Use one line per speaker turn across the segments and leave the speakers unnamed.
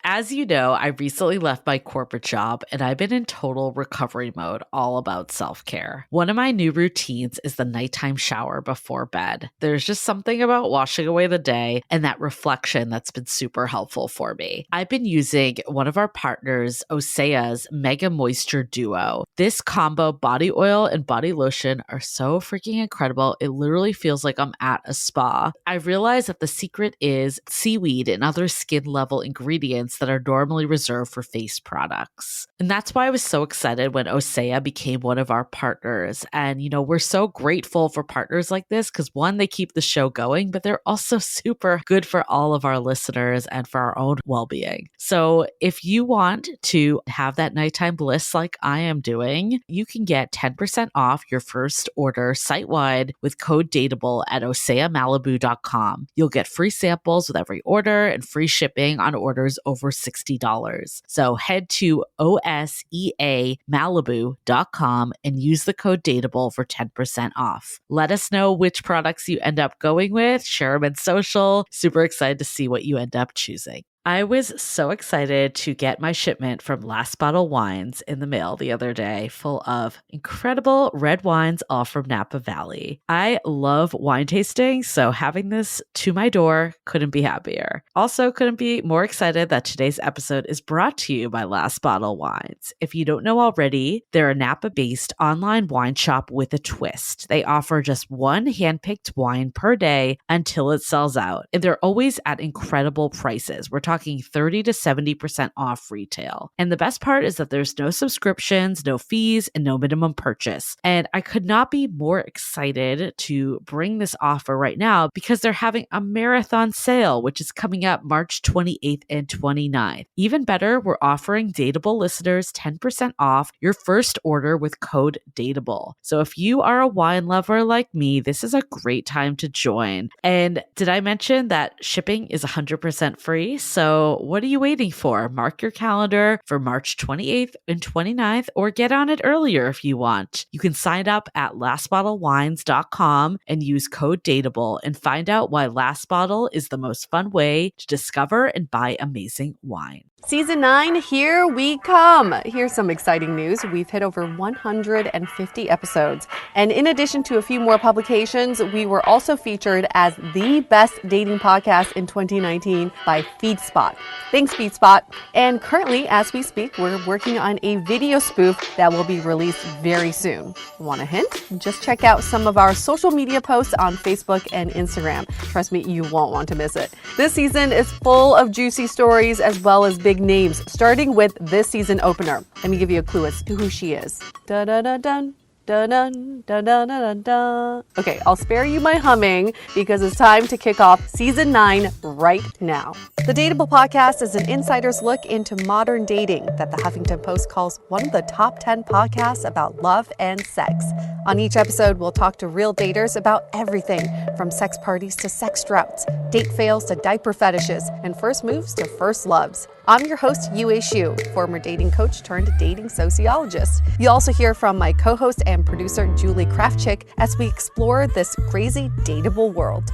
As you know, I recently left my corporate job and I've been in total recovery mode, all about self-care. One of my new routines is the nighttime shower before bed. There's just something about washing away the day and that reflection that's been super helpful for me. I've been using one of our partners, Osea's Mega Moisture Duo. This combo body oil and body lotion are so freaking incredible. It literally feels like I'm at a spa. I realized that the secret is seaweed and other skin level ingredients that are normally reserved for face products. And that's why I was so excited when Osea became one of our partners. And, we're so grateful for partners like this because one, they keep the show going, but they're also super good for all of our listeners and for our own well-being. So if you want to have that nighttime bliss like I am doing, you can get 10% off your first order site-wide with code DATEABLE at oseamalibu.com. You'll get free samples with every order and free shipping on orders over $60. So head to oseamalibu.com and use the code DATEABLE for 10% off. Let us know which products you end up going with. Share them in social. Super excited to see what you end up choosing. I was so excited to get my shipment from Last Bottle Wines in the mail the other day, full of incredible red wines, all from Napa Valley. I love wine tasting, so having this to my door couldn't be happier. Also, couldn't be more excited that today's episode is brought to you by Last Bottle Wines. If you don't know already, they're a Napa-based online wine shop with a twist. They offer just one handpicked wine per day until it sells out, and they're always at incredible prices. We're talking 30 to 70% off retail. And the best part is that there's no subscriptions, no fees, and no minimum purchase. And I could not be more excited to bring this offer right now because they're having a marathon sale, which is coming up March 28th and 29th. Even better, we're offering Dateable listeners 10% off your first order with code DATEABLE. So if you are a wine lover like me, this is a great time to join. And did I mention that shipping is 100% free? So what are you waiting for? Mark your calendar for March 28th and 29th, or get on it earlier if you want. You can sign up at lastbottlewines.com and use code DATEABLE and find out why Last Bottle is the most fun way to discover and buy amazing wine.
Season 9, here we come. Here's some exciting news. We've hit over 150 episodes. And in addition to a few more publications, we were also featured as the best dating podcast in 2019 by FeedSpot. Thanks, FeedSpot. And currently, as we speak, we're working on a video spoof that will be released very soon. Want a hint? Just check out some of our social media posts on Facebook and Instagram. Trust me, you won't want to miss it. This season is full of juicy stories as well as big names, starting with this season opener. Let me give you a clue as to who she is. Dun-dun-dun-dun. Dun-dun, dun-dun-dun-dun. Okay, I'll spare you my humming because it's time to kick off season 9 right now. The Dateable podcast is an insider's look into modern dating that the Huffington Post calls one of the top 10 podcasts about love and sex. On each episode, we'll talk to real daters about everything from sex parties to sex droughts, date fails to diaper fetishes, and first moves to first loves. I'm your host, Yue Xu, former dating coach turned dating sociologist. You'll also hear from my co-host and producer, Julie Krafchick, as we explore this crazy dateable world.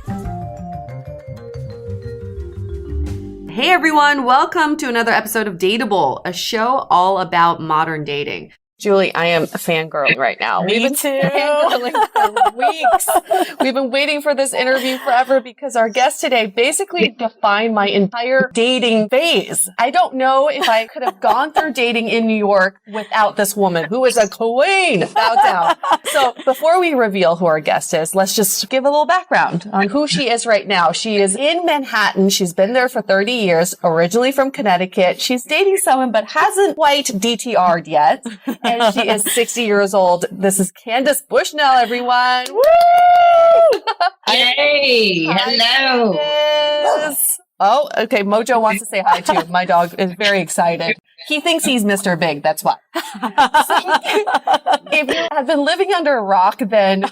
Hey everyone, welcome to another episode of Dateable, a show all about modern dating. Julie, I am a fangirl right now.
Me too.
Fangirling for weeks. We've been waiting for this interview forever because our guest today basically defined my entire dating phase. I don't know if I could have gone through dating in New York without this woman who is a queen, without doubt. So before we reveal who our guest is, let's just give a little background on who she is right now. She is in Manhattan. She's been there for 30 years, originally from Connecticut. She's dating someone but hasn't quite DTR'd yet. And she is 60 years old. This is Candace Bushnell, everyone. Woo!
Yay! Hello.
Candace. Oh, okay. Mojo wants to say hi too. My dog is very excited. He thinks he's Mr. Big. That's why. If you have been living under a rock, then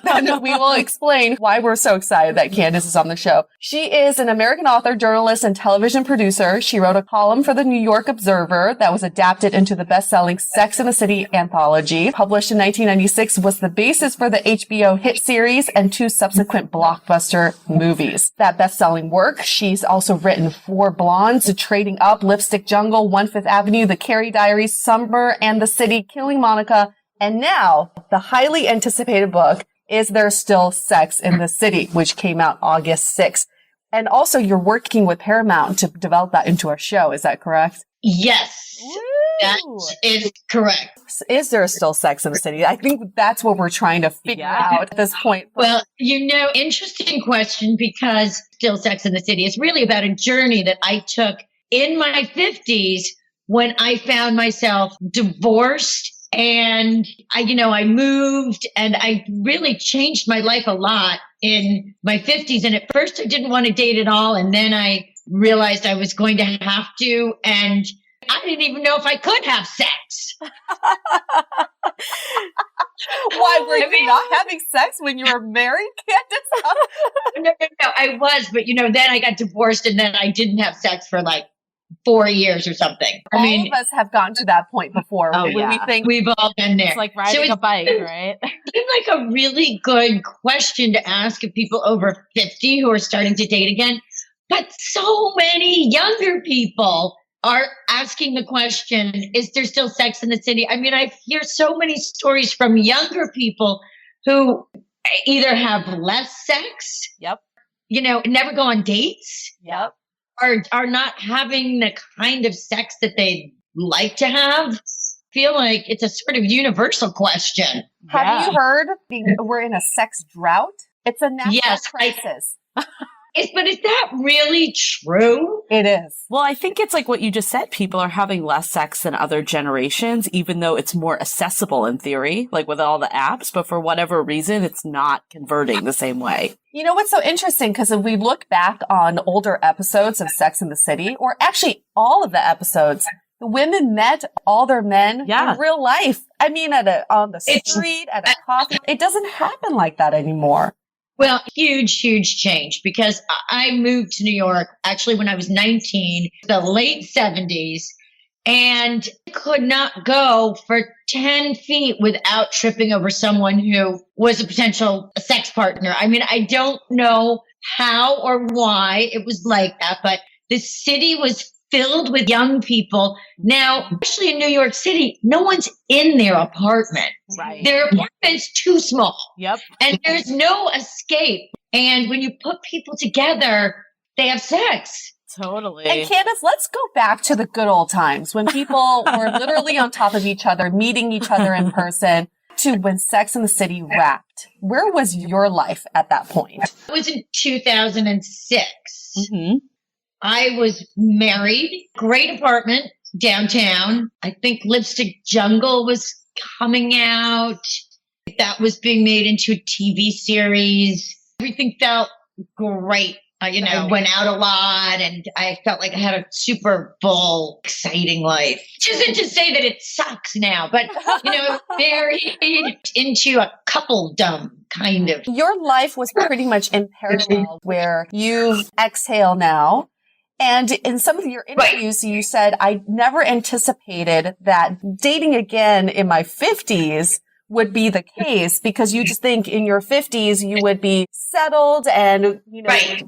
we will explain why we're so excited that Candace is on the show. She is an American author, journalist, and television producer. She wrote a column for the New York Observer that was adapted into the best-selling Sex and the City anthology. Published in 1996, was the basis for the HBO hit series and 2 subsequent blockbuster movies. That best-selling work, she's also written For Blondes, Trading Up, Lipstick Jungle, 1/5 Avenue, The Carrie Diaries, Summer and the City, Killing Monica, and now the highly anticipated book, Is There Still Sex in the City, which came out August 6th. And also you're working with Paramount to develop that into a show. Is that correct?
Yes, that is correct.
Is there still sex in the city? I think that's what we're trying to figure out at this point.
Well, interesting question, because Still Sex in the City is really about a journey that I took in my 50s when I found myself divorced. And I moved, and I really changed my life a lot in my 50s. And at first I didn't want to date at all. And then I realized I was going to have to. And I didn't even know if I could have sex.
Why were you not having sex when you were married, Candace?
No, I was. But, then I got divorced, and then I didn't have sex for like 4 years or something.
All of us have gotten to that point before.
Oh,
when we think
we've all been there.
It's like riding a bike, right?
It seemed like a really good question to ask of people over 50 who are starting to date again. But so many younger people are asking the question, is there still sex in the city? I mean, I hear so many stories from younger people who either have less sex, never go on dates, are not having the kind of sex that they like to have. Feel like it's a sort of universal question.
Have you heard we're in a sex drought? It's a national crisis.
But is that really true?
It is.
Well, I think it's like what you just said. People are having less sex than other generations, even though it's more accessible in theory, like with all the apps. But for whatever reason, it's not converting the same way.
You know what's so interesting? Because if we look back on older episodes of Sex and the City, or actually all of the episodes, the women met all their men in real life. I mean, on the street, at a coffee. It doesn't happen like that anymore.
Well, huge, huge change, because I moved to New York actually when I was 19, the late 70s, and could not go for 10 feet without tripping over someone who was a potential sex partner. I mean, I don't know how or why it was like that, but the city was filled with young people. Now, especially in New York City, no one's in their apartment.
Right.
Their apartment's too small.
Yep.
And there's no escape. And when you put people together, they have sex.
Totally.
And Candace, let's go back to the good old times when people were literally on top of each other, meeting each other in person, to when Sex and the City wrapped. Where was your life at that point?
It was in 2006.
Mm-hmm.
I was married, great apartment downtown. I think Lipstick Jungle was coming out. That was being made into a TV series. Everything felt great. I went out a lot, and I felt like I had a Super Bowl exciting life. Which isn't to say that it sucks now, but, married into a coupledom, kind of.
Your life was pretty much in parallel where you exhale now. And in some of your interviews, you said, I never anticipated that dating again in my 50s would be the case, because you just think in your 50s you would be settled and,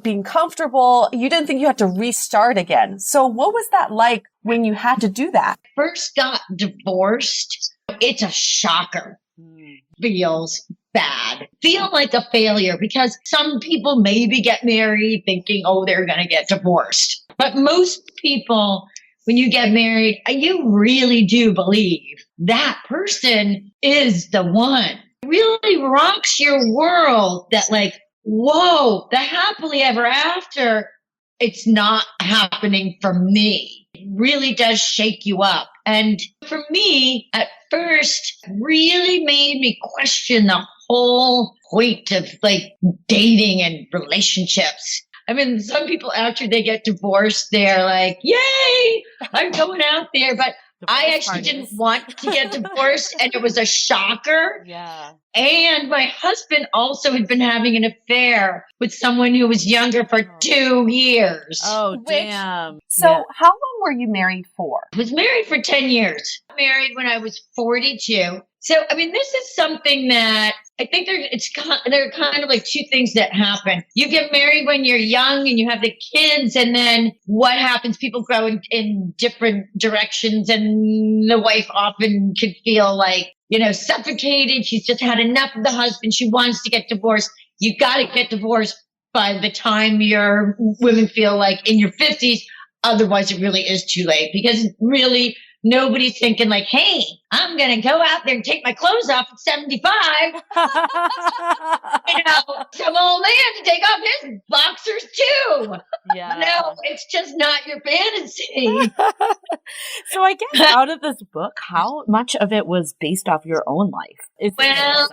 being comfortable. You didn't think you had to restart again. So what was that like when you had to do that?
First got divorced. It's a shocker. Feels bad. Feel like a failure, because some people maybe get married thinking, they're going to get divorced. But most people, when you get married, you really do believe that person is the one. It really rocks your world that whoa, the happily ever after, it's not happening for me. It really does shake you up. And for me, at first, really made me question the whole point of dating and relationships. I mean, some people after they get divorced, they're like, yay, I'm going out there. But I actually didn't want to get divorced, and it was a shocker.
Yeah.
And my husband also had been having an affair with someone who was younger for 2 years.
Oh, damn.
So how long were you married for?
I was married for 10 years. Married when I was 42. So, I mean, this is something that I think there are kind of like two things that happen. You get married when you're young and you have the kids, and then what happens? People grow in different directions, and the wife often could feel like, suffocated. She's just had enough of the husband. She wants to get divorced. You got to get divorced by the time your women feel like in your 50s. Otherwise, it really is too late, because really nobody's thinking like, hey, I'm going to go out there and take my clothes off at 75. Some old man to take off his boxers too.
Yeah.
No, it's just not your fantasy.
So I guess out of this book, how much of it was based off your own life?
Well,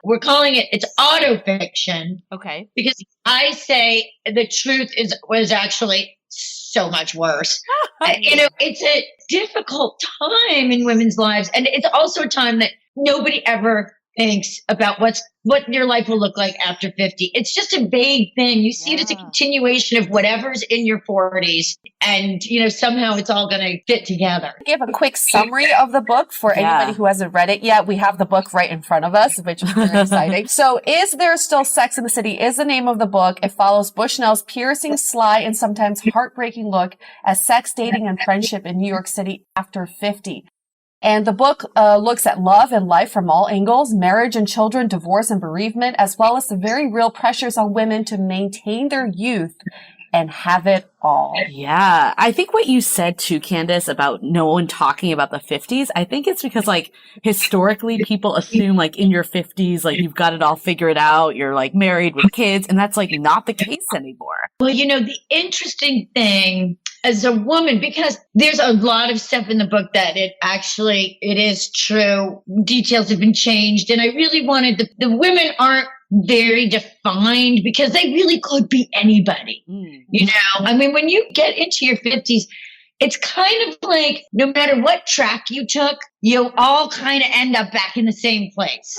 we're calling it's autofiction.
Okay.
Because I say the truth was actually so much worse. It's a difficult time in women's lives. And it's also a time that nobody ever thinks about what your life will look like after 50. It's just a vague thing. You see it as a continuation of whatever's in your 40s. And, somehow it's all going to fit together.
Give a quick summary of the book for anybody who hasn't read it yet. We have the book right in front of us, which is very exciting. So, Is There Still Sex in the City is the name of the book. It follows Bushnell's piercing, sly, and sometimes heartbreaking look at sex, dating, and friendship in New York City after 50. And the book looks at love and life from all angles, marriage and children, divorce and bereavement, as well as the very real pressures on women to maintain their youth and have it all.
Yeah. I think what you said too, Candace, about no one talking about the 50s, I think it's because historically people assume in your 50s, you've got it all figured out. You're married with kids, and that's not the case anymore.
Well, the interesting thing as a woman, because there's a lot of stuff in the book that it is true. Details have been changed. And I really wanted the women aren't very defined, because they really could be anybody. I mean, when you get into your 50s, it's kind of like no matter what track you took, you'll all kind of end up back in the same place.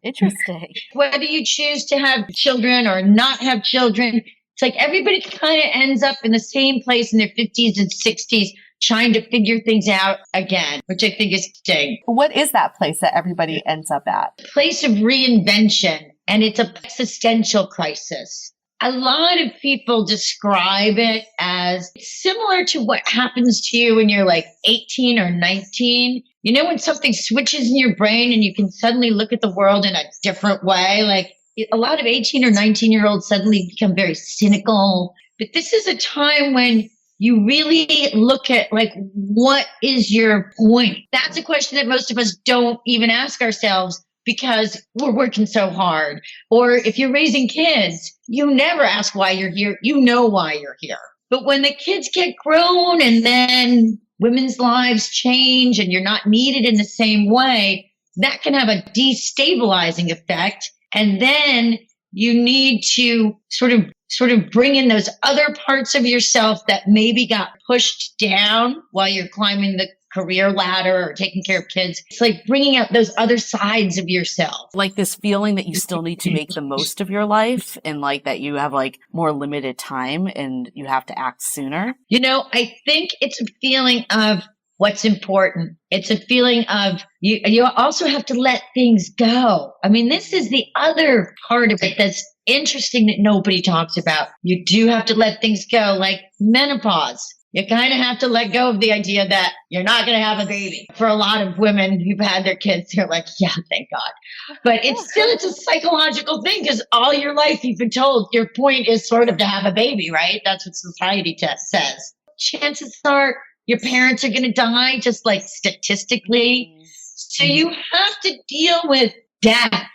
Interesting.
Whether you choose to have children or not have children, it's everybody kind of ends up in the same place in their 50s and 60s, trying to figure things out again, which I think is interesting.
What is that place that everybody ends up at?
A place of reinvention, and it's an existential crisis. A lot of people describe it as similar to what happens to you when you're 18 or 19. When something switches in your brain and you can suddenly look at the world in a different way, a lot of 18 or 19-year-olds suddenly become very cynical. But this is a time when you really look at what is your point? That's a question that most of us don't even ask ourselves, because we're working so hard. Or if you're raising kids, you never ask why you're here. You know why you're here. But when the kids get grown and then women's lives change and you're not needed in the same way, that can have a destabilizing effect. And then you need to sort of bring in those other parts of yourself that maybe got pushed down while you're climbing the career ladder or taking care of kids. It's bringing out those other sides of yourself.
This feeling that you still need to make the most of your life, and that you have more limited time and you have to act sooner.
I think it's a feeling of what's important. It's a feeling of you also have to let things go. I mean, this is the other part of it that's interesting that nobody talks about. You do have to let things go, like menopause. You kind of have to let go of the idea that you're not going to have a baby. For a lot of women who've had their kids, they're like, yeah, thank God. But it's a psychological thing, because all your life you've been told your point is sort of to have a baby, right? That's what society says. Chances are your parents are going to die, just statistically. So you have to deal with death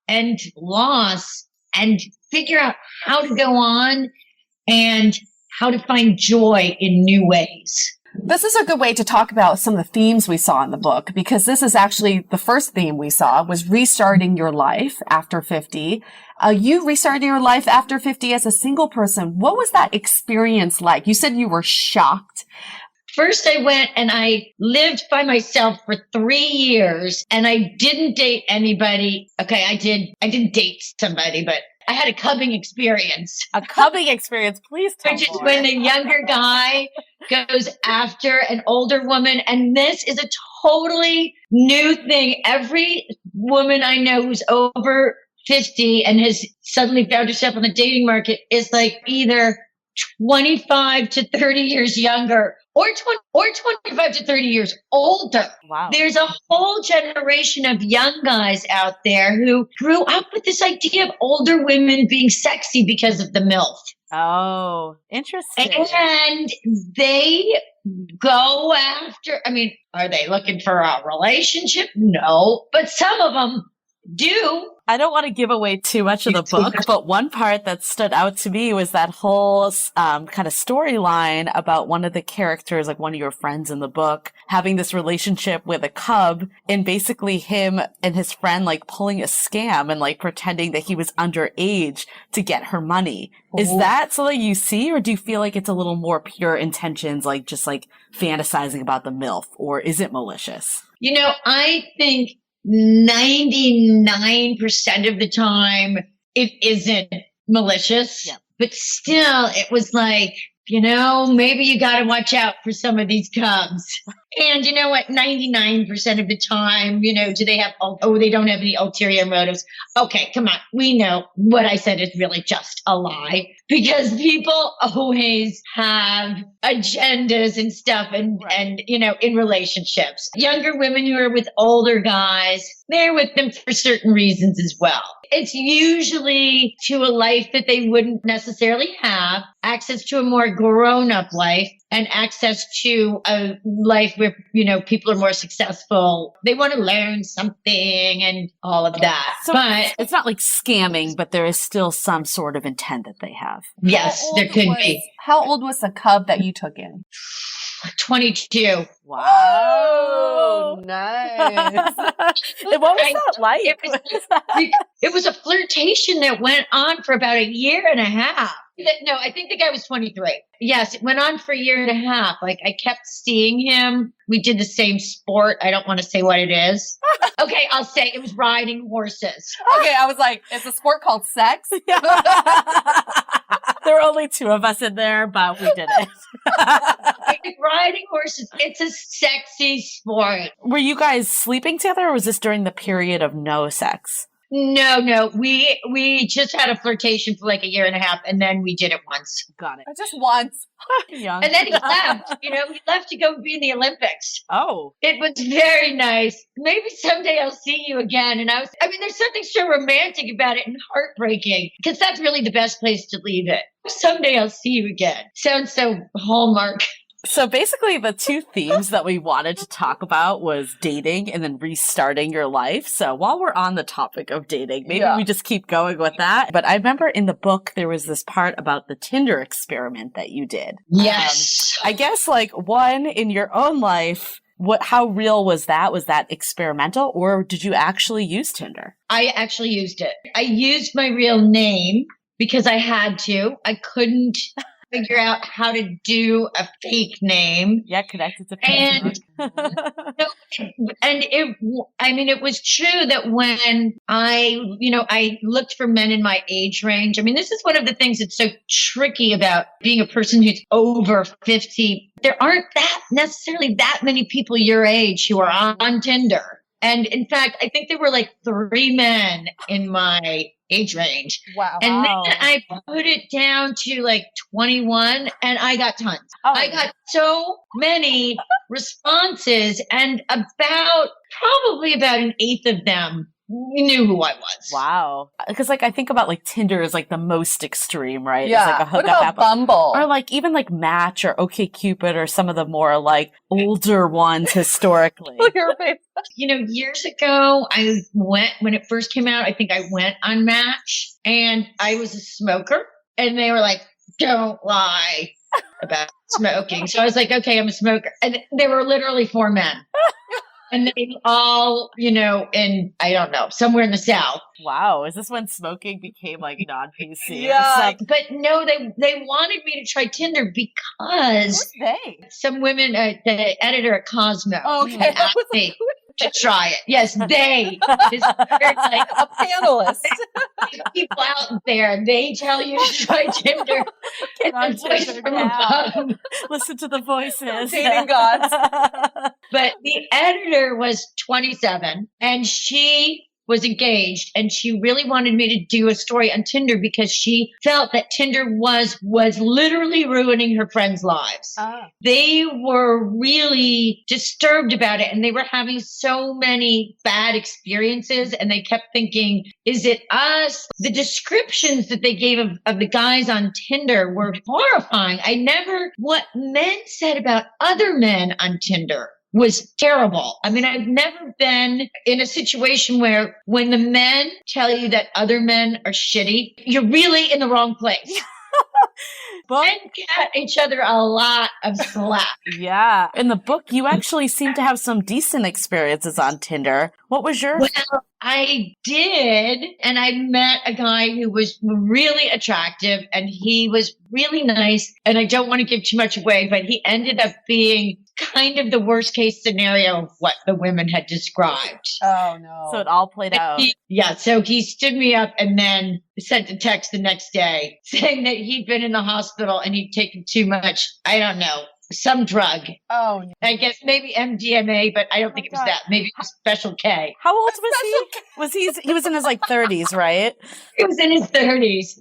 and loss and figure out how to go on and how to find joy in new ways.
This is a good way to talk about some of the themes we saw in the book, because this is actually the first theme we saw was restarting your life after 50. You restarting your life after 50 as a single person. What was that experience like? You said you were shocked.
First, I went and I lived by myself for 3 years and I didn't date anybody. Okay, I didn't date somebody, but I had a cubbing experience.
A cubbing experience, please tell
Which is
more.
when the younger guy goes after an older woman. And this is a totally new thing. Every woman I know who's over 50 and has suddenly found herself on the dating market is like either 25 to 30 years younger or 25 to 30 years older.
Wow.
There's a whole generation of young guys out there who grew up with this idea of older women being sexy because of the MILF.
Oh, interesting.
And they go after, I mean, are they looking for a relationship? No, but some of them do.
I don't want to give away too much of the book, but one part that stood out to me was that whole kind of storyline about one of the characters, like one of your friends in the book, having this relationship with a cub, and basically him and his friend like pulling a scam and like pretending that he was underage to get her money. Is that something you see, or do you feel like it's a little more pure intentions, like just like fantasizing about the MILF, or is it malicious?
You know, I think 99% of the time it isn't malicious, but still it was like, you know, maybe you got to watch out for some of these cubs. And you know what? 99% of the time, you know, do they have, they don't have any ulterior motives. Okay, come on. We know what I said is really just a lie because people always have agendas and stuff and, you know, in relationships. Younger women who are with older guys, they're with them for certain reasons as well. It's usually to a life that they wouldn't necessarily have, access to a more grown-up life, and access to a life where, you know, people are more successful. They want to learn something and all of that.
So
but
it's not like scamming, but there is still some sort of intent that they have.
yes, there could be.
How old was the cub that you took in?
22.
Wow.
Oh, nice.
What was that like?
It was a flirtation that went on for about a year and a half. No, I think the guy was 23. Yes, it went on for a year and a half. Like I kept seeing him. We did the same sport. I don't want to say what it is. Okay, I'll say it was riding horses.
Okay, I was like, it's a sport called sex.
There were only two of us in there, but we did it.
Riding horses, it's a sexy sport.
Were you guys sleeping together, or was this during the period of no sex?
No. We just had a flirtation for like a year and a half, and then we did it once.
Got it.
Just once.
Young.
And then he left. You know, he left to go be in the Olympics.
Oh.
It was very nice. Maybe someday I'll see you again. And I mean, there's something so romantic about it and heartbreaking because that's really the best place to leave it. Someday I'll see you again. Sounds so Hallmark.
So basically the two themes that we wanted to talk about was dating and then restarting your life. So while we're on the topic of dating, maybe we just keep going with that. But I remember in the book, there was this part about the Tinder experiment that you did.
Yes.
I guess like one in your own life, how real was that? Was that experimental, or did you actually use Tinder?
I actually used it. I used my real name because I had to. I couldn't figure out how to do a fake name.
Yeah, connected to
Facebook. It was true that when I looked for men in my age range. I mean, this is one of the things that's so tricky about being a person who's over 50. There aren't necessarily that many people your age who are on Tinder. And in fact, I think there were like 3 men in my age range.
Wow.
And then I put it down to like 21 and I got tons.
Oh.
I got so many responses and probably about an eighth of them knew who I was.
Wow. Because like I think about like Tinder is like the most extreme, right?
Yeah.
It's like a
What
hookup
about
app.
Bumble?
Or like even like Match or OkCupid or some of the more like older ones historically.
Your face.
You know, years ago, when it first came out, I think I went on Match and I was a smoker and they were like, don't lie about smoking. So I was like, okay, I'm a smoker. And there were literally 4 men. And they all, in, I don't know, somewhere in the South.
Wow. Is this when smoking became like non-PC?
Yeah.
But no, they wanted me to try Tinder because
Who's they?
some women, the editor at Cosmo,
Okay.
asked me to try it. Yes, they. This like
A panelist.
people out there, they tell you to try Tinder.
Get on
It's a voice
Tinder
from
now.
above.
Listen to the voices.
Dating gods.
But the editor was 27 and she was engaged and she really wanted me to do a story on Tinder because she felt that Tinder was literally ruining her friends' lives. They were really disturbed about it and they were having so many bad experiences and they kept thinking, is it us? The descriptions that they gave of the guys on Tinder were horrifying. What men said about other men on Tinder was terrible. I mean, I've never been in a situation where when the men tell you that other men are shitty, you're really in the wrong place. Men get each other a lot of slack.
Yeah. In the book, you actually seem to have some decent experiences on Tinder. What was yours?
Well, I did. And I met a guy who was really attractive and he was really nice. And I don't want to give too much away, but he ended up being kind of the worst case scenario of what the women had described.
Oh, no.
So it all played out.
So he stood me up and then sent a text the next day saying that he'd been in the hospital and he'd taken too much, I don't know, some drug.
Oh, no.
I guess maybe MDMA, but I don't think it was that. Maybe it was Special K.
How old was he? He was in his 30s, right?
He was in his 30s.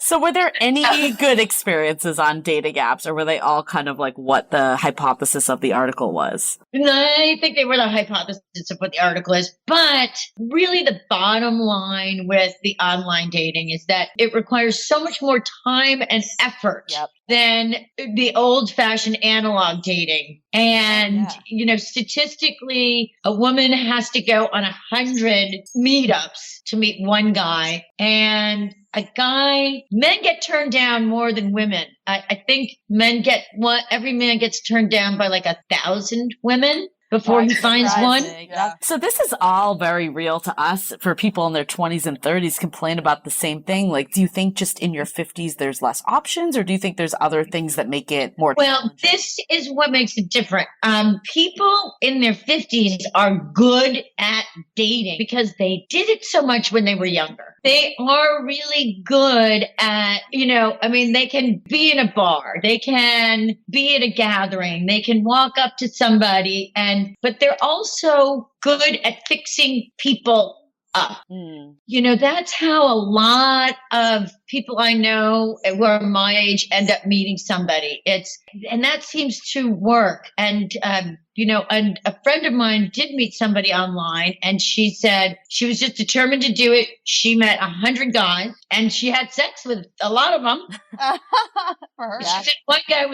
So were there any good experiences on dating apps or were they all kind of like what the hypothesis of the article was?
I think they were the hypothesis of what the article is. But really the bottom line with the online dating is that it requires so much more time and effort than the old-fashioned analog dating. And, statistically, a woman has to go on 100 meetups to meet one guy. And men get turned down more than women. I think every man gets turned down by like 1,000 women before he finds one.
Yeah.
So this is all very real to us. For people in their 20s and 30s complain about the same thing. Like, do you think just in your 50s there's less options, or do you think there's other things that make it more challenging?
This is what makes it different. People in their 50s are good at dating because they did it so much when they were younger. They are really good at, they can be in a bar, they can be at a gathering, they can walk up to somebody but they're also good at fixing people up. That's how a lot of people I know who are my age end up meeting somebody. And that seems to work. And, and a friend of mine did meet somebody online and she said she was just determined to do it. She met 100 guys and she had sex with a lot of them.
For her.
She said one guy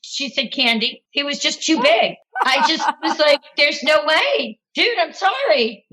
she said, Candy, he was just too big. I just was like, there's no way. Dude, I'm sorry.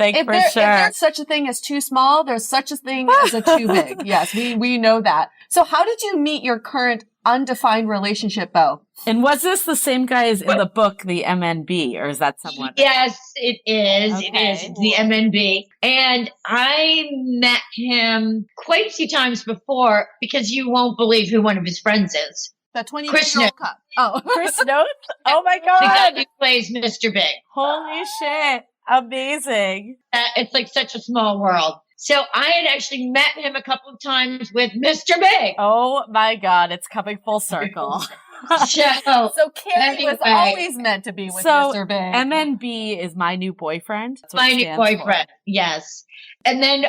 If there's such a thing as too small, there's such a thing as a too big. Yes, we know that. So how did you meet your current undefined relationship, Bo?
And was this the same guy as in the book, the MNB, or is that someone?
Yes, it is.
Okay.
It is. It's the MNB. And I met him quite a few times before because you won't believe who one of his friends is.
The 20-year-old cup. Oh,
Chris Notes? Oh my
The guy
God.
who plays Mr. Big.
Holy shit. Amazing.
It's like such a small world. So I had actually met him a couple of times with Mr. Big.
Oh my God. It's coming full circle.
So Carrie was
Anyway.
always meant to be with Mr. Big.
MNB is my new boyfriend. That's what
My
it
new
stands for.
boyfriend. Yes. And then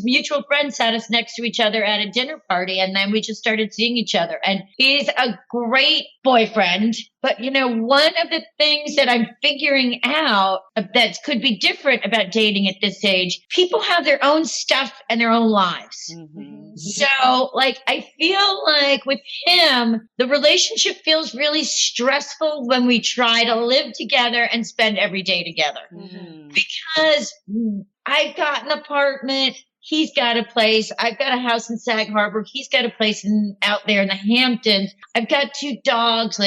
mutual friends sat us next to each other at a dinner party. And then we just started seeing each other. And he's a great boyfriend. But, one of the things that I'm figuring out that could be different about dating at this age, people have their own stuff and their own lives.
Mm-hmm.
So, I feel like with him, the relationship feels really stressful when we try to live together and spend every day together.
Mm-hmm.
Because I've got an apartment. He's got a place. I've got a house in Sag Harbor. He's got a place out there in the Hamptons. I've got 2 dogs.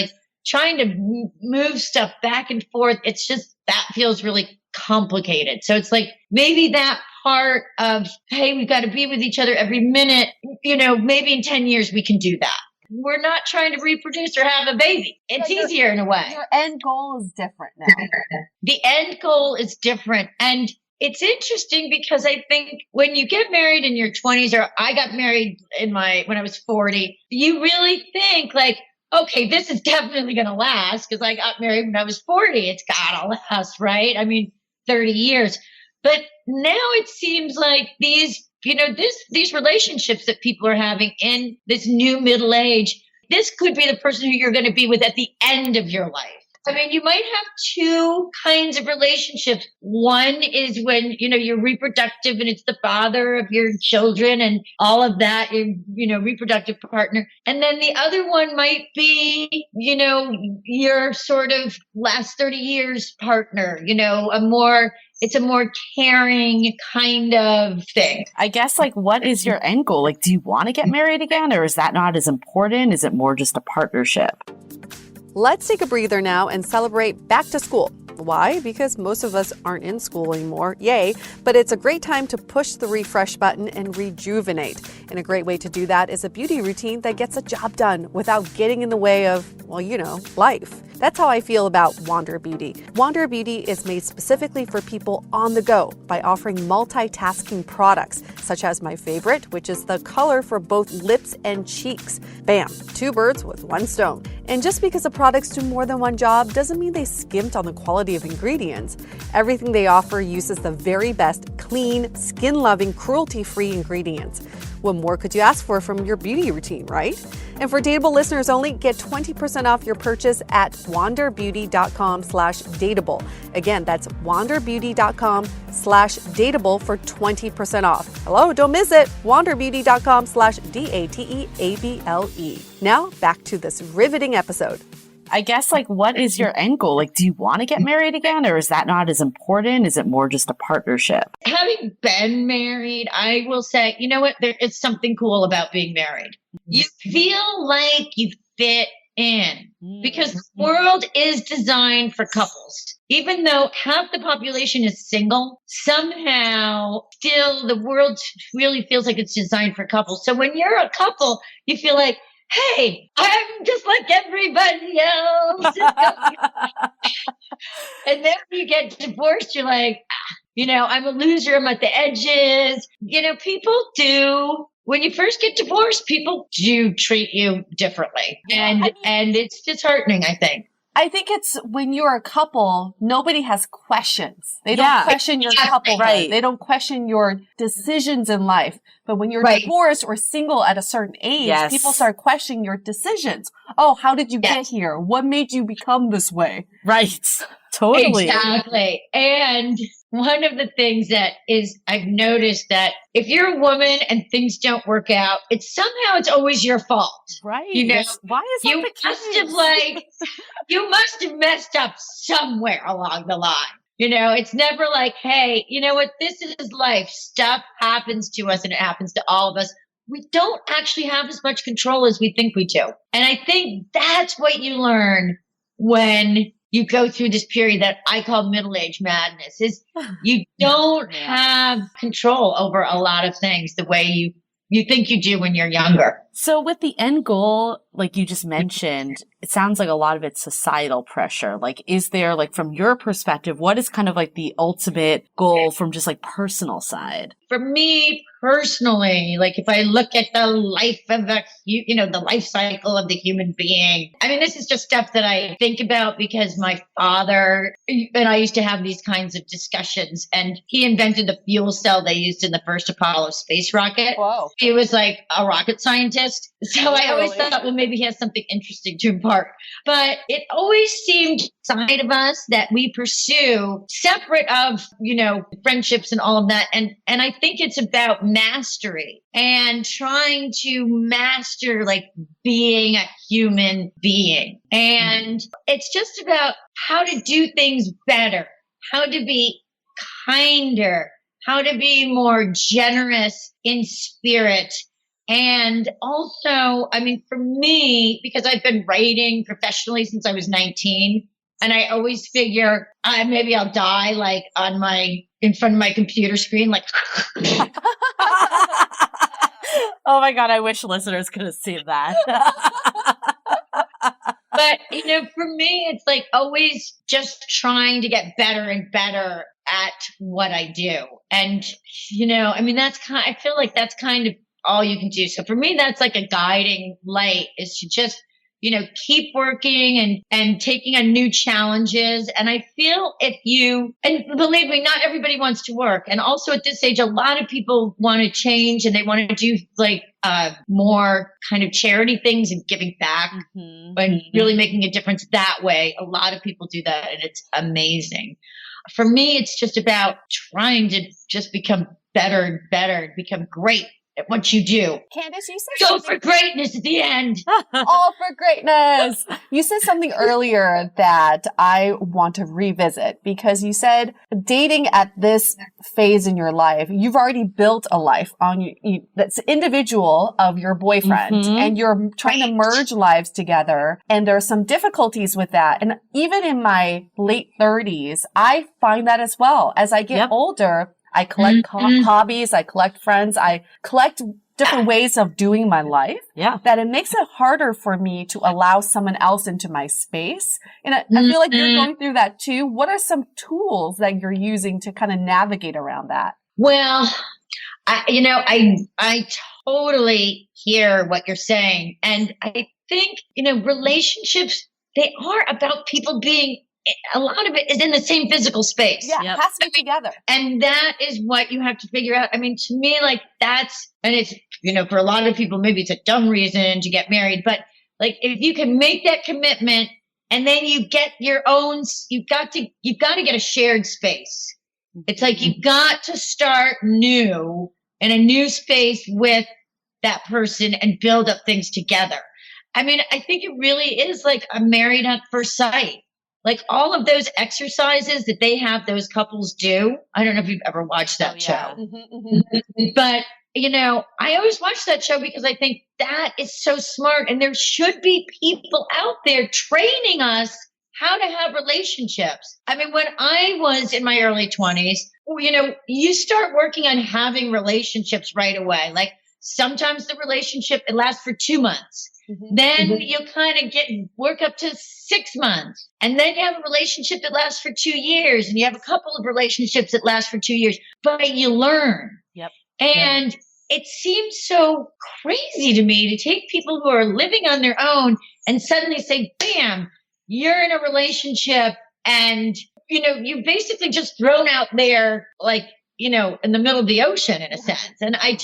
trying to move stuff back and forth, it's just, that feels really complicated. So it's like maybe that part of, hey, we've got to be with each other every minute, maybe in 10 years we can do that. We're not trying to reproduce or have a baby. It's easier in a way.
Your end goal is different now.
The end goal is different. And it's interesting because I think when you get married in your 20s, or I got married when I was 40, you really think like, okay, this is definitely going to last because I got married when I was 40. It's got to last, right? I mean, 30 years. But now it seems like these relationships that people are having in this new middle age, this could be the person who you're going to be with at the end of your life. I mean, you might have two kinds of relationships. One is when, you're reproductive and it's the father of your children and all of that, your reproductive partner. And then the other one might be, your sort of last 30 years partner, it's a more caring kind of thing.
I guess, what is your end goal? Do you want to get married again, or is that not as important? Is it more just a partnership?
Let's take a breather now and celebrate back to school. Why? Because most of us aren't in school anymore. Yay. But it's a great time to push the refresh button and rejuvenate. And a great way to do that is a beauty routine that gets a job done without getting in the way of, life. That's how I feel about Wander Beauty. Wander Beauty is made specifically for people on the go by offering multitasking products, such as my favorite, which is the color for both lips and cheeks. Bam, two birds with one stone. And just because the products do more than one job doesn't mean they skimped on the quality of ingredients. Everything they offer uses the very best, clean, skin-loving, cruelty-free ingredients. What more could you ask for from your beauty routine, right? And for Dateable listeners only, get 20% off your purchase at wanderbeauty.com/dateable. Again, that's wanderbeauty.com/dateable for 20% off. Hello, don't miss it. wanderbeauty.com/dateable. Now back to this riveting episode.
I guess, what is your end goal? Do you want to get married again, or is that not as important? Is it more just a partnership?
Having been married, I will say, you know what? It's something cool about being married. You feel like you fit in because the world is designed for couples. Even though half the population is single, somehow still the world really feels like it's designed for couples. So when you're a couple, you feel like, hey, I'm just like everybody else. And then when you get divorced, you're like, I'm a loser. I'm at the edges. People do. When you first get divorced, people do treat you differently. And it's disheartening, I think.
I think it's when you're a couple, nobody has questions. They don't question your couple.
Right.
They don't question your decisions in life. But when you're divorced or single at a certain age, people start questioning your decisions. Oh, how did you get here? What made you become this way?
Right. Totally.
Exactly. And one of the things that I've noticed that if you're a woman and things don't work out, it's always your fault.
Right.
Why
is that the case?
You must have messed up somewhere along the line. It's never like, hey, you know what? This is life. Stuff happens to us and it happens to all of us. We don't actually have as much control as we think we do. And I think that's what you learn when you go through this period that I call middle-age madness, is you don't have control over a lot of things the way you think you do when you're younger.
So with the end goal, like you just mentioned, it sounds like a lot of it's societal pressure. Is there, from your perspective, what is kind of the ultimate goal from just personal side?
For me personally, if I look at the life of the life cycle of the human being, I mean, this is just stuff that I think about because my father and I used to have these kinds of discussions, and he invented the fuel cell they used in the first Apollo space rocket.
Whoa.
He was like a rocket scientist. So I always thought, well, maybe he has something interesting to impart. But it always seemed inside of us that we pursue separate of, friendships and all of that. And I think it's about mastery and trying to master being a human being. And it's just about how to do things better, how to be kinder, how to be more generous in spirit, And also, I mean, for me, because I've been writing professionally since I was 19, and I always figure maybe I'll die like in front of my computer screen, like.
Oh my God, I wish listeners could have seen that.
But, for me, it's like always just trying to get better and better at what I do. And, I mean, I feel like that's kind of all you can do. So for me, that's like a guiding light, is to just, keep working and taking on new challenges. And I feel and believe me, not everybody wants to work. And also at this age, a lot of people want to change and they want to do like more kind of charity things and giving back and really making a difference that way. A lot of people do that and it's amazing. For me, it's just about trying to just become better and better and become great at what you do.
Candace, you said
go for greatness at the end.
All for greatness. You said something earlier that I want to revisit, because you said dating at this phase in your life, you've already built a life on you that's individual of your boyfriend, and you're trying to merge lives together. And there are some difficulties with that. And even in my late 30s, I find that as well. As I get older, I collect hobbies, I collect friends, I collect different ways of doing my life. Yeah. That it makes it harder for me to allow someone else into my space. And I feel like you're going through that too. What are some tools that you're using to kind of navigate around that?
Well, I totally hear what you're saying. And I think, relationships, they are about people being, a lot of it is in the same physical space.
Yeah, it has to be together.
And that is what you have to figure out. I mean, to me, like and it's, for a lot of people, maybe it's a dumb reason to get married, but like if you can make that commitment and then you get your own, you've got to get a shared space. It's like you've got to start new in a new space with that person and build up things together. I mean, I think it really is like a married at first sight. Like all of those exercises that they have those couples do. I don't know if you've ever watched that show. But, I always watch that show because I think that is so smart. And there should be people out there training us how to have relationships. I mean, when I was in my early 20s, you start working on having relationships right away. Like sometimes the relationship, it lasts for 2 months. Then you kind of work up to 6 months. And then you have a relationship that lasts for 2 years. And you have a couple of relationships that last for 2 years. But you learn. Yep. And it seems so crazy to me to take people who are living on their own and suddenly say, bam, you're in a relationship. And, you're basically just thrown out there like, in the middle of the ocean in a sense. And I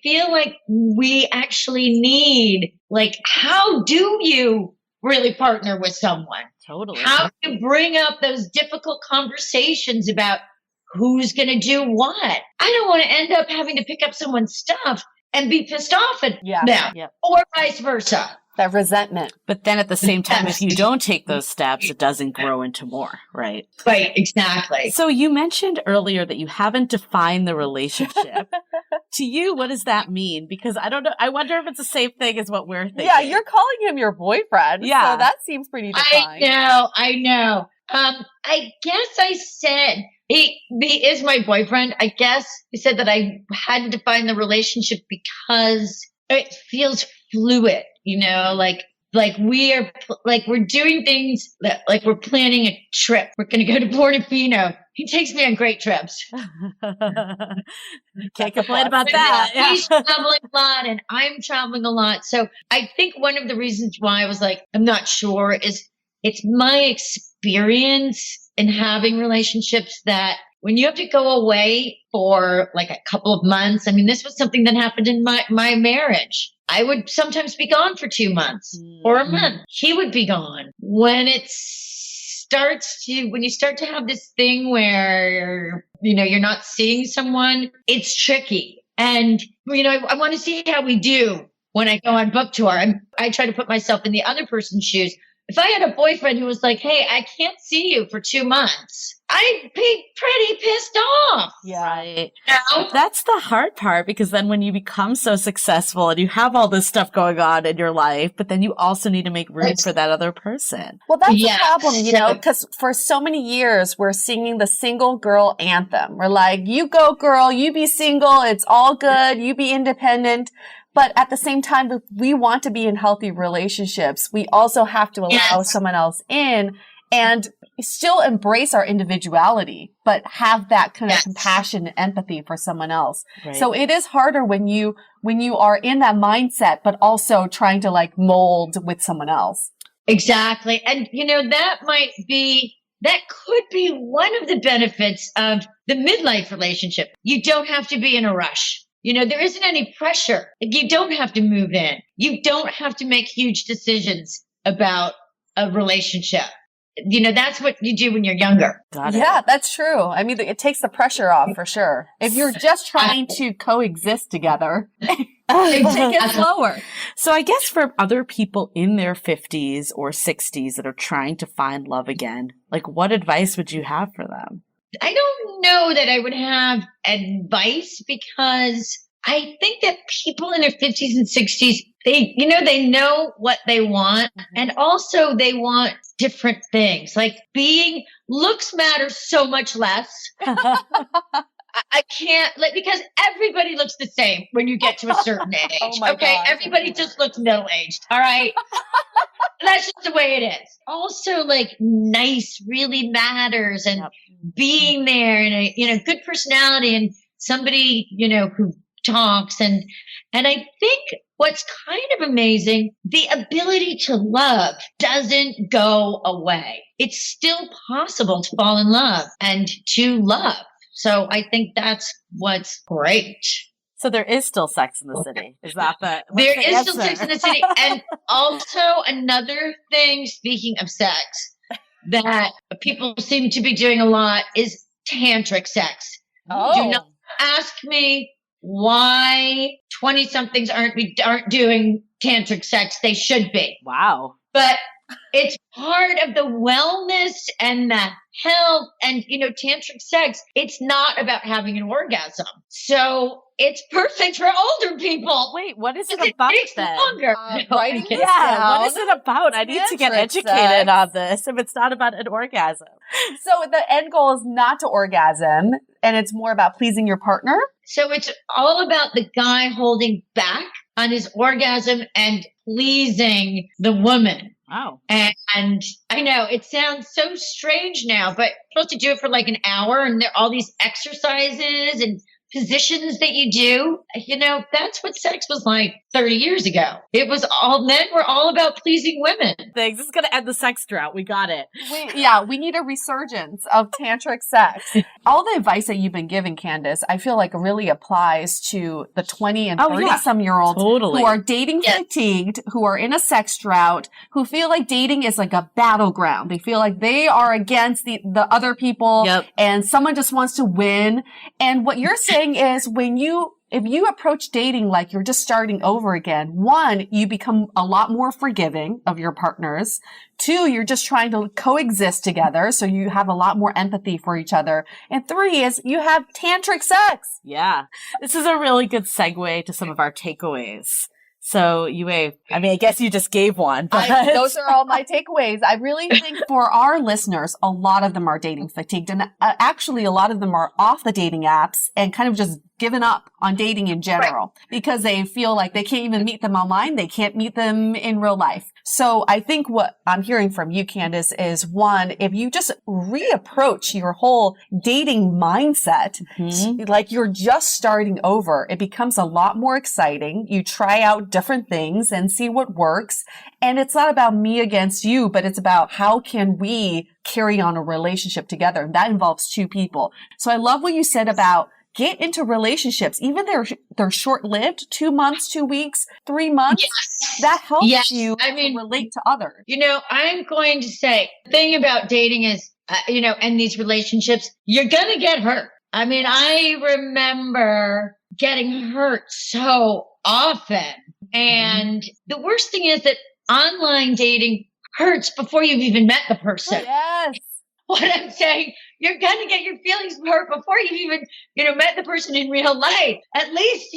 feel like we actually need, like, how do you really partner with someone? Totally. How do you bring up those difficult conversations about who's going to do what? I don't want to end up having to pick up someone's stuff and be pissed off at them, or vice versa.
That resentment.
But then at the same time, if you don't take those steps, it doesn't grow into more, right?
Right, exactly.
So you mentioned earlier that you haven't defined the relationship. To you, what does that mean? Because I don't know. I wonder if it's the same thing as what we're thinking.
Yeah, you're calling him your boyfriend. Yeah. So that seems pretty defined.
I know. I guess I said he is my boyfriend. I guess he said that I hadn't defined the relationship because it feels fluid. Like we're doing things that, like we're planning a trip. We're going to go to Portofino. He takes me on great trips.
Can't complain about that.
Yeah. He's traveling a lot and I'm traveling a lot. So I think one of the reasons why I was like, I'm not sure, is it's my experience in having relationships that when you have to go away for like a couple of months, I mean, this was something that happened in my marriage. I would sometimes be gone for 2 months or a month. He would be gone. When you start to have this thing where, you're not seeing someone, it's tricky. And, I want to see how we do when I go on book tour. I try to put myself in the other person's shoes. if I had a boyfriend who was like, hey, I can't see you for 2 months, I'd be pretty pissed off.
Yeah. Right.
You know?
That's the hard part, because then when you become so successful and you have all this stuff going on in your life, but then you also need to make room for that other person.
Well, that's the problem, you know, because for so many years, we're singing the single girl anthem. We're like, you go girl, you be single. It's all good. You be independent. But at the same time, if we want to be in healthy relationships, we also have to allow someone else in and still embrace our individuality, but have that kind of compassion and empathy for someone else. Right. So it is harder when you are in that mindset, but also trying to like mold with someone else.
Exactly. And, you know, that could be one of the benefits of the midlife relationship. You don't have to be in a rush. You know, there isn't any pressure. You don't have to move in. You don't have to make huge decisions about a relationship. You know, that's what you do when you're younger.
Yeah, that's true. I mean, it takes the pressure off for sure. If you're just trying to coexist together, take it slower.
So I guess for other people in their 50s or 60s that are trying to find love again, like what advice would you have for them?
I don't know that I would have advice, because I think that people in their 50s and 60s, they know what they want, and also they want different things. Like looks matter so much less. I can't, because everybody looks the same when you get to a certain age. God. Everybody just looks middle-aged. All right. That's just the way it is. Also, nice really matters, and being there, and a good personality, and somebody, who talks. And I think what's kind of amazing, the ability to love doesn't go away. It's still possible to fall in love and to love. So I think that's what's great.
So there is still sex in the city. Is that
there is still sex in the city. And also another thing, speaking of sex, that people seem to be doing a lot is tantric sex.
Oh.
Do not ask me why 20-somethings aren't doing tantric sex. They should be.
Wow.
But it's part of the wellness and the health, and, tantric sex. It's not about having an orgasm. So it's perfect for older people.
Wait, what is it about then?
Longer.
Writing this
Yeah,
down.
what is it about? I need to get educated on this if it's not about an orgasm.
So the end goal is not to orgasm, and it's more about pleasing your partner?
So it's all about the guy holding back on his orgasm and pleasing the woman.
Wow.
And I know it sounds so strange now, but you're supposed to do it for an hour, and there are all these exercises and positions that you do. That's what sex was like 30 years ago. It was men were all about pleasing women.
This is going to end the sex drought. We got it.
We need a resurgence of tantric sex. All the advice that you've been giving, Candace, I feel like really applies to the 20 and 30-some-year-olds who are dating fatigued, who are in a sex drought, who feel like dating is like a battleground. They feel like they are against the other people, and someone just wants to win. And what you're saying is if you approach dating like you're just starting over again, one, you become a lot more forgiving of your partners. Two, you're just trying to coexist together, so you have a lot more empathy for each other. And three is you have tantric sex.
Yeah. This is a really good segue to some of our takeaways. So I guess you just gave one. But
those are all my takeaways. I really think for our listeners, a lot of them are dating fatigued. And actually, a lot of them are off the dating apps and kind of just given up on dating in general because they feel like they can't even meet them online. They can't meet them in real life. So I think what I'm hearing from you, Candace, is one, if you just reapproach your whole dating mindset, like you're just starting over, it becomes a lot more exciting. You try out different things and see what works. And it's not about me against you, but it's about how can we carry on a relationship together. And that involves two people. So I love what you said about get into relationships, even they're short-lived, 2 months, 2 weeks, 3 months.
Yes.
That helps you to relate to others.
I'm going to say the thing about dating is, and these relationships, you're going to get hurt. I remember getting hurt so often. And the worst thing is that online dating hurts before you've even met the person.
Yes.
What I'm saying, you're going to get your feelings hurt before you've even, met the person in real life. At least,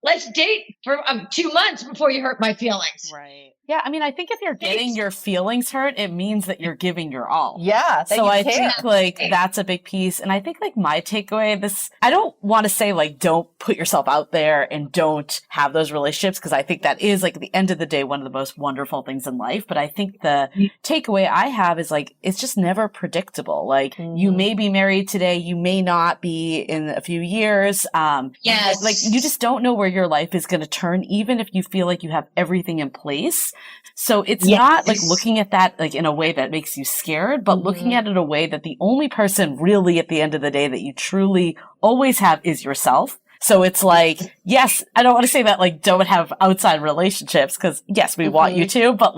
let's date for 2 months before you hurt my feelings.
Right. Yeah. I mean, I think if you're getting your feelings hurt, it means that you're giving your all.
Yeah.
So I think that's a big piece. And I think my takeaway, I don't want to say don't put yourself out there and don't have those relationships, because I think that is at the end of the day, one of the most wonderful things in life. But I think the takeaway I have is it's just never predictable. You may be married today, you may not be in a few years.
Yes.
You just don't know where your life is going to turn, even if you feel like you have everything in place. So it's not looking at that in a way that makes you scared, but looking at it in a way that the only person really at the end of the day that you truly always have is yourself. So it's yes, I don't want to say that don't have outside relationships, because yes, we want you to, but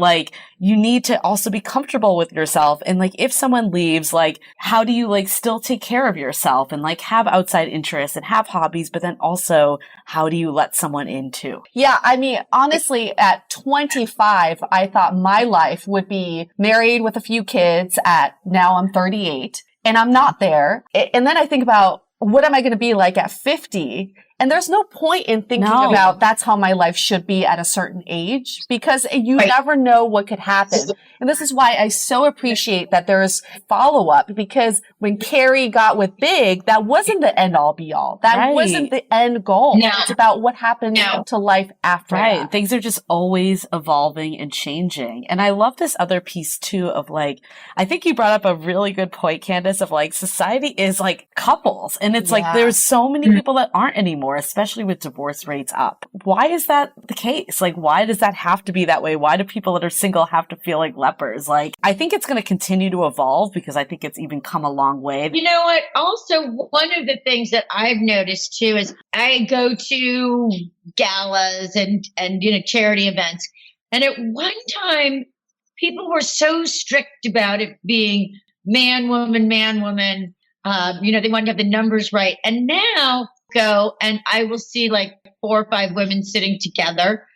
you need to also be comfortable with yourself. And if someone leaves, how do you still take care of yourself and have outside interests and have hobbies, but then also how do you let someone in too?
Yeah. I mean, honestly, at 25, I thought my life would be married with a few kids. Now I'm 38 and I'm not there. And then I think about, what am I going to be like at 50? And there's no point in thinking about that's how my life should be at a certain age, because you never know what could happen. And this is why I so appreciate that there's follow-up, because when Carrie got with Big, that wasn't the end all be all. That wasn't the end goal.
No.
It's about what happened to life after that.
Things are just always evolving and changing. And I love this other piece too of I think you brought up a really good point, Candace, of society is couples. And it's there's so many people that aren't anymore, especially with divorce rates up. Why is that the case? Why does that have to be that way? Why do people that are single have to feel like lepers? I think it's going to continue to evolve, because I think it's even come a long way.
You know what? Also, one of the things that I've noticed too is I go to galas and charity events. And at one time, people were so strict about it being man, woman, man, woman. They wanted to have the numbers right. And now go and I will see 4 or 5 women sitting together,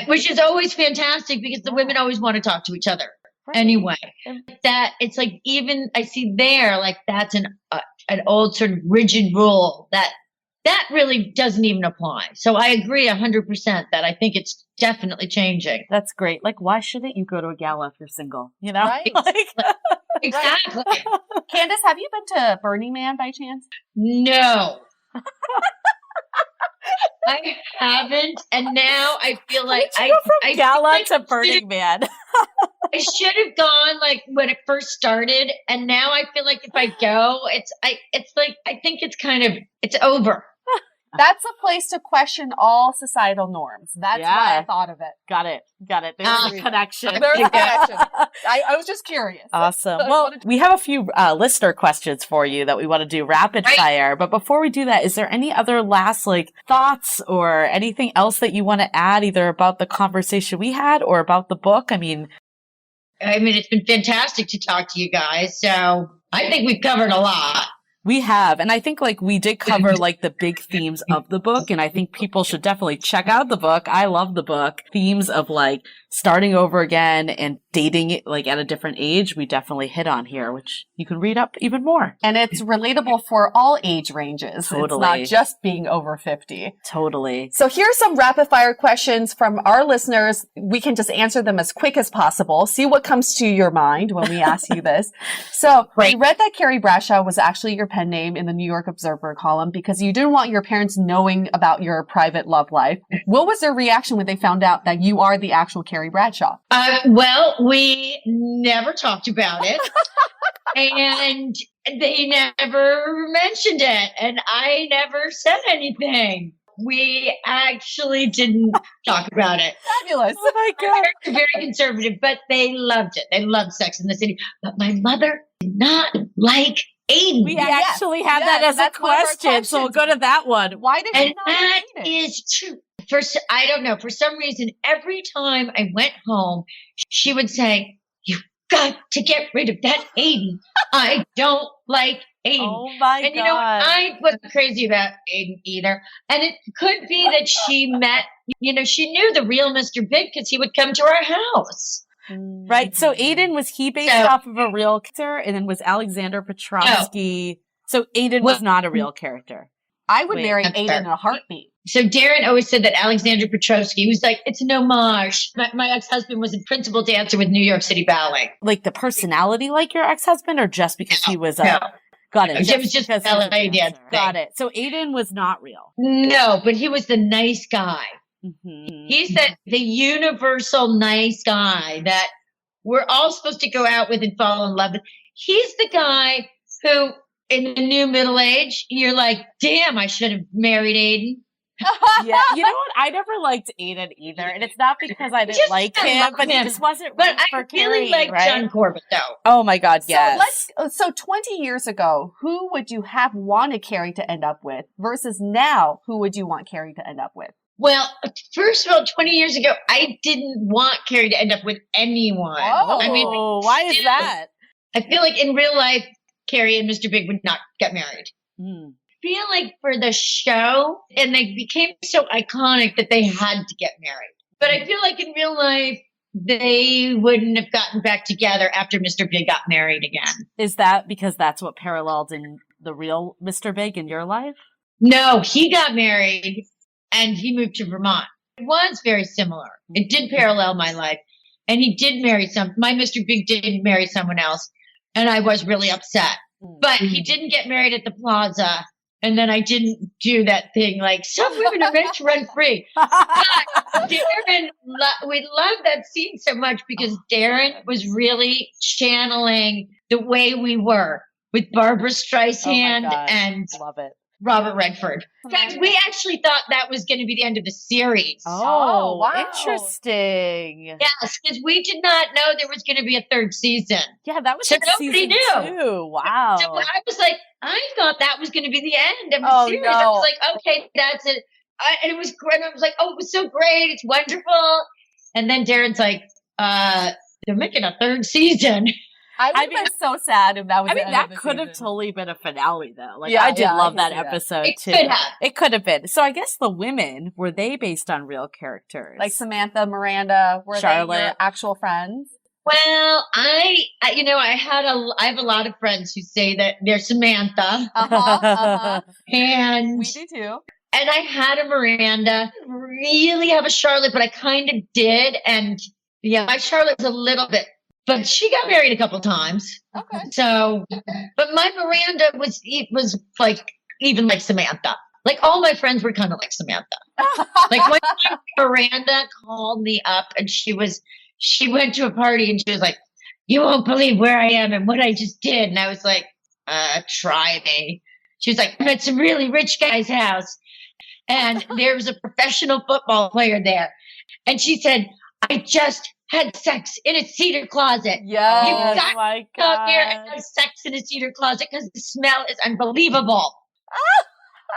which is always fantastic, because the women always want to talk to each other anyway. That it's even I see there, that's an old sort of rigid rule that really doesn't even apply. So I agree 100% that I think it's definitely changing.
That's great. Why shouldn't you go to a gala if you're single?
Right.
Exactly.
Candace, have you been to Burning Man by chance?
No. I haven't, and now I feel like
I go from gala to Burning Man.
I should have gone when it first started, and now I feel like if I go, I think it's over.
That's a place to question all societal norms. That's why I thought of it.
Got it. There's a connection.
There's a connection. I was just curious.
Awesome. Well, we have a few listener questions for you that we want to do rapid fire. But before we do that, is there any other last thoughts or anything else that you want to add, either about the conversation we had or about the book? I mean,
it's been fantastic to talk to you guys. So I think we've covered a lot.
We have. And I think we did cover the big themes of the book. And I think people should definitely check out the book. I love the book. Themes of starting over again and dating at a different age, we definitely hit on here, which you can read up even more.
And it's relatable for all age ranges.
Totally.
It's not just being over 50.
Totally.
So here's some rapid fire questions from our listeners. We can just answer them as quick as possible. See what comes to your mind when we ask you this. So we read that Carrie Bradshaw was actually your pen name in the New York Observer column because you didn't want your parents knowing about your private love life. What was their reaction when they found out that you are the actual Carrie Bradshaw?
Well, we never talked about it. And they never mentioned it. And I never said anything. We actually didn't talk about it.
Fabulous.
Oh my God.
They're very conservative, but they loved it. They loved Sex in the City. But my mother did not like Aiden.
We actually had that as a question. So we'll go to that one.
Why did you not
that
like Aiden?
is true. I don't know. For some reason, every time I went home, she would say, "You've got to get rid of that Aiden. I don't like Aiden."
Oh my God.
And I wasn't crazy about Aiden either. And it could be that she met, she knew the real Mr. Big because he would come to our house.
Right. So Aiden, was he based off of a real character? And then was Alexander Petrovsky? So Aiden was not a real character.
I would marry Aiden in a heartbeat.
So Darren always said that Alexander Petrovsky was like, it's an homage. My ex-husband was a principal dancer with New York City Ballet.
Like the personality like your ex-husband, or just because he was a... Got it.
It was just ballet dancer.
Got it. So Aiden was not real.
No, but he was the nice guy.
Mm-hmm.
He's the universal nice guy that we're all supposed to go out with and fall in love with. He's the guy who, in the new middle age, you're like, damn, I should have married Aiden.
Yeah, you know what? I never liked Aiden either, and it's not because I didn't like him, but he just wasn't.
But
right for
I really
Carrie,
like
right?
John Corbett, though.
Oh my God, yes.
So 20 years ago, who would you have wanted Carrie to end up with versus now, who would you want Carrie to end up with?
Well, first of all, 20 years ago, I didn't want Carrie to end up with anyone.
Oh,
I mean,
why is that?
I feel like in real life, Carrie and Mr. Big would not get married.
Mm.
Feel like for the show, and they became so iconic that they had to get married. But I feel like in real life, they wouldn't have gotten back together after Mr. Big got married again.
Is that because that's what paralleled in the real Mr. Big in your life?
No, he got married and he moved to Vermont. It was very similar. It did parallel my life. And he did marry my Mr. Big did marry someone else. And I was really upset. But he didn't get married at the plaza. And then I didn't do that thing like, some women are meant to run free. But Darren, we love that scene so much because Darren was really channeling the way we were with Barbara Streisand and
love it.
Robert Redford. In fact, we actually thought that was going to be the end of the series.
Oh,
wow.
Interesting.
Yes, because we did not know there was going to be a third season.
Yeah, that was
So
like
nobody
season
knew.
2. Wow.
So I was like, I thought that was going to be the end of the
Oh,
series.
no.
I was like, okay, that's it. And it was great. I was like, oh, it was so great. It's wonderful. And then Darren's like, they're making a third season.
I would have been so sad if that was.
I mean,
the end
that
of the
could have
season.
totally been a finale, though. Like,
Yeah,
I did love
I can
that
see that.
episode
It
too.
could have.
It could have been. So I guess the women, were they based on real characters?
Like Samantha, Miranda, were
Charlotte.
they your actual friends?
Well, I have a lot of friends who say that they're Samantha, and
We do too.
and I had a Miranda. Really have a Charlotte, but I kind of did, and yeah, my Charlotte was a little bit. But she got married a couple times.
Okay.
So, but my Miranda was like, even like Samantha. Like all my friends were kind of like Samantha. Like one time Miranda called me up and she went to a party and she was like, you won't believe where I am and what I just did. And I was like, try me. She was like, I'm at some really rich guy's house. And there was a professional football player there. And she said, I just had sex in a cedar closet.
Yes.
You got
oh my
to come here
God.
and have sex in a cedar closet because the smell is unbelievable.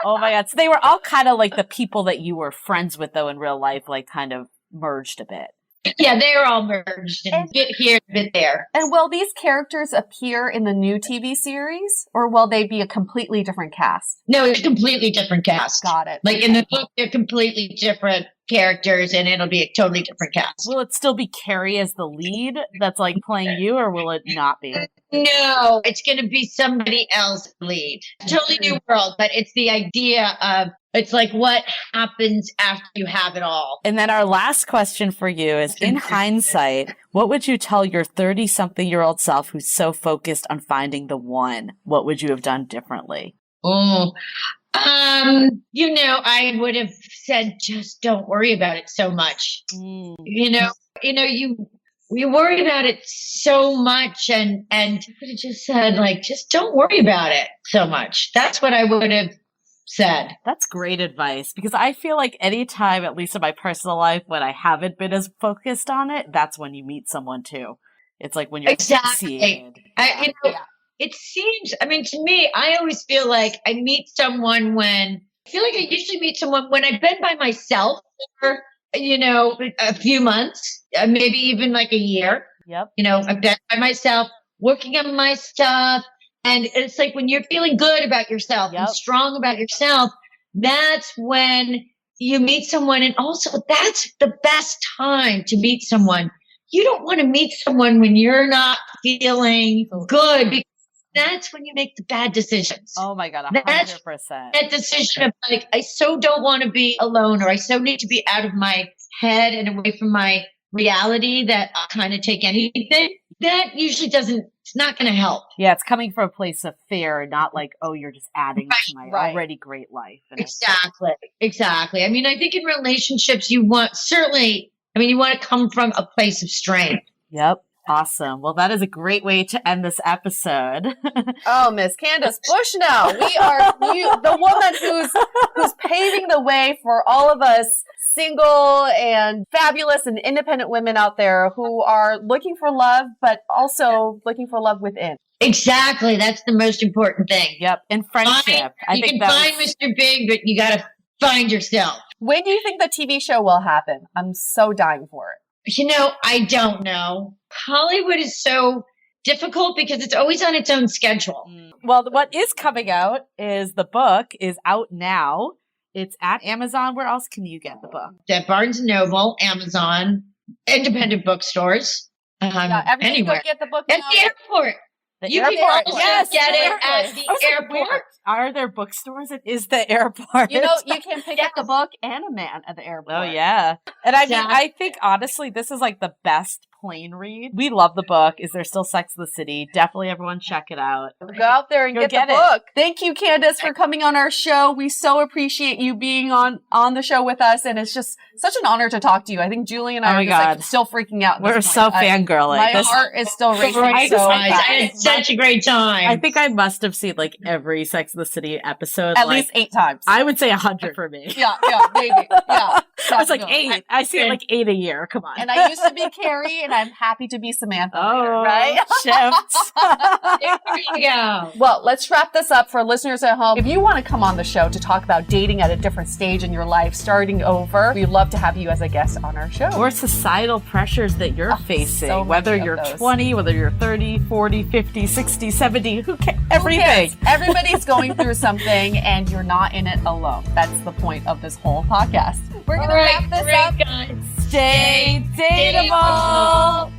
Oh my God. So they were all kind of like the people that you were friends with, though, in real life, like kind of merged a bit.
Yeah, they were all merged and bit here, bit there.
And will these characters appear in the new TV series, or will they be a completely different cast?
No, it's a completely different cast.
Got it.
Like in the book, they're completely different characters and it'll be a totally different cast.
Will it still be Carrie as the lead that's like playing you, or will it not be?
No, it's going to be somebody else lead. Totally new world, but it's the idea of, it's like what happens after you have it all.
And then our last question for you is, in hindsight, what would you tell your 30-something-year-old self who's so focused on finding the one? What would you have done differently?
Oh, I would have said, just don't worry about it so much. You worry about it so much and I could have just said, like, just don't worry about it so much. That's what I would have said.
That's great advice, because I feel like anytime, at least in my personal life, when I haven't been as focused on it, that's when you meet someone too. It's like when you're
Exactly.
fixated.
It seems, to me, I always feel like I meet someone I usually meet someone when I've been by myself for, a few months, maybe even like a year.
Yep.
I've been by myself working on my stuff. And it's like when you're feeling good about yourself and strong about yourself, that's when you meet someone. And also that's the best time to meet someone you don't want to meet someone when you're not feeling good, because that's when you make the bad decisions.
Oh my God, 100%.
That decision of like, I so don't want to be alone, or I so need to be out of my head and away from my reality that I'll kind of take anything. That usually it's not going to help.
Yeah, it's coming from a place of fear, not like, oh, you're just adding to my already great life. And
Exactly. I mean, I think in relationships, you want to come from a place of strength.
Yep. Awesome. Well, that is a great way to end this episode.
Oh, Miss Candace Bushnell, we are the woman who's paving the way for all of us single and fabulous and independent women out there who are looking for love, but also looking for love within.
Exactly. That's the most important thing.
Yep. And friendship.
You can find Mr. Big, but you got to find yourself.
When do you think the TV show will happen? I'm so dying for it.
I don't know. Hollywood is so difficult because it's always on its own schedule.
Well, what is coming out is the book is out now. It's at Amazon. Where else can you get the book?
At Barnes & Noble, Amazon, independent bookstores, anywhere.
Get the book
at the airport.
You
can also get it at the airport.
Are there bookstores? It is the airport.
You can pick up the book and a man at the airport.
Oh, yeah. And I think, honestly, this is like the best plane read. We love the book. Is There Still Sex in the City? Definitely everyone check it out.
Go out there and get the book. Thank you, Candace, for coming on our show. We so appreciate you being on the show with us. And it's just such an honor to talk to you. I think Julie and I are still freaking out.
We're so fangirling.
My heart is still racing.
I had such a great time.
I think I must have seen like every Sex in the City episode.
At least 8 times.
I would say 100 for me.
Yeah, maybe. Yeah.
I was like 8. I see it like 8 a year. Come on.
And I used to be Carrie, and I'm happy to be Samantha.
Oh,
right?
Shift.
There you go.
Well, let's wrap this up for listeners at home. If you want to come on the show to talk about dating at a different stage in your life, starting over, we'd love to have you as a guest on our show.
Or societal pressures that you're facing, whether you're 20, whether you're 30, 40, 50, 60, 70, who cares? Everything.
Everybody's going through something, and you're not in it alone. That's the point of this whole podcast. We're going to wrap this up.
Guys.
Stay dateable.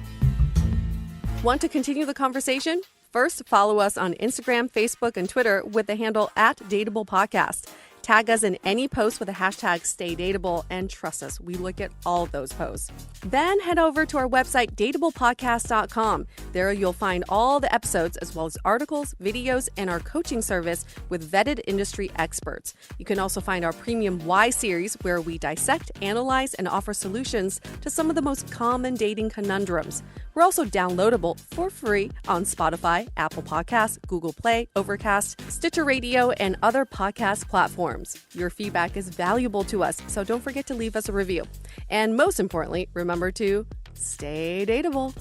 Want to continue the conversation? First, follow us on Instagram, Facebook, and Twitter with the handle @DateablePodcast. Tag us in any post with the hashtag StayDateable, and trust us, we look at all of those posts. Then head over to our website, dateablepodcast.com. There you'll find all the episodes as well as articles, videos, and our coaching service with vetted industry experts. You can also find our premium Why series, where we dissect, analyze, and offer solutions to some of the most common dating conundrums. We're also downloadable for free on Spotify, Apple Podcasts, Google Play, Overcast, Stitcher Radio, and other podcast platforms. Your feedback is valuable to us, so don't forget to leave us a review. And most importantly, remember to stay dateable.